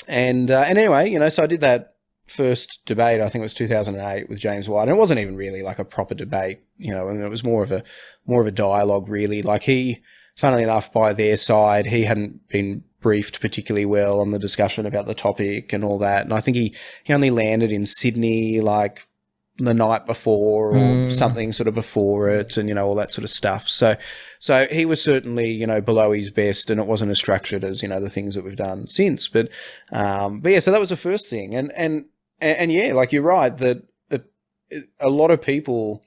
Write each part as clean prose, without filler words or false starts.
And anyway, so I did that first debate. I think it was 2008 with James White, and it wasn't even really like a proper debate, and it was more of a dialogue, really. Like he, funnily enough, by their side, he hadn't been briefed particularly well on the discussion about the topic and all that, and I think he only landed in Sydney like the night before or something sort of before it, and all that sort of stuff. So he was certainly below his best, and it wasn't as structured as the things that we've done since. But yeah, so that was the first thing, and yeah, like you're right that a lot of people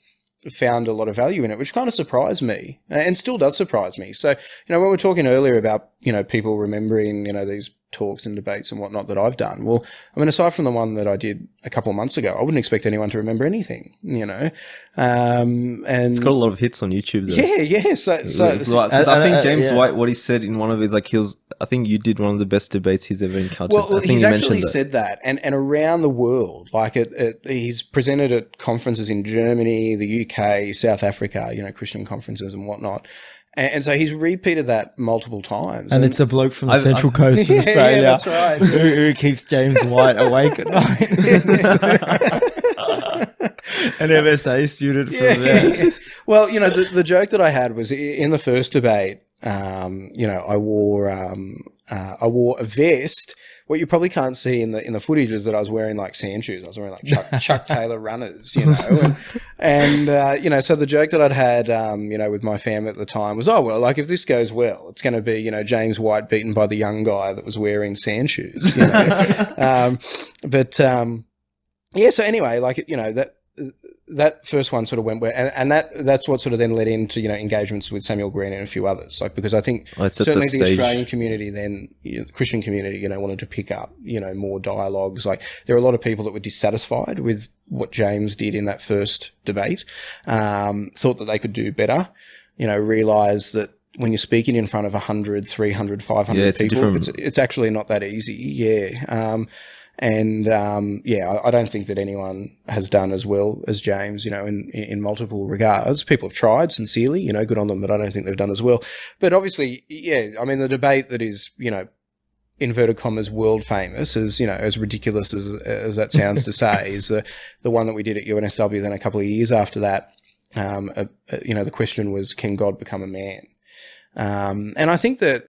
found a lot of value in it, which kind of surprised me and still does surprise me. So when we were talking earlier about people remembering these talks and debates and whatnot that I've done, well, I mean, aside from the one that I did a couple of months ago, I wouldn't expect anyone to remember anything, and it's got a lot of hits on YouTube though. Yeah. So because I think James White, what he said in one of his, like, I think you did one of the best debates he's ever encountered. Well, I think he's he actually said that, and around the world, like he's presented at conferences in Germany, the UK, South Africa, Christian conferences and whatnot. And so he's repeated that multiple times. And it's a bloke from the Central Coast of Australia. Yeah, that's right. who keeps James White awake at night. An MSA student from there. Well, the joke that I had was in the first debate, I wore a vest. What you probably can't see in the footage is that I was wearing like sand shoes. I was wearing like Chuck Taylor runners, so the joke that I'd had, with my family at the time was, oh, well, like if this goes well, it's going to be, James White beaten by the young guy that was wearing sand shoes, yeah. So anyway, like, that first one sort of went well, and that's what sort of then led into engagements with Samuel Green and a few others, like, because I think certainly the Australian community, then the Christian community, wanted to pick up more dialogues. Like there were a lot of people that were dissatisfied with what James did in that first debate, thought that they could do better, realised that when you're speaking in front of 100, 300, 500 people, it's actually not that easy. Yeah. I don't think that anyone has done as well as James, in multiple regards. People have tried sincerely, good on them, but I don't think they've done as well. But obviously, yeah, I mean, the debate that is, inverted commas, world famous, as ridiculous as that sounds to say, is the one that we did at UNSW. Then a couple of years after that, the question was, can God become a man? And I think that,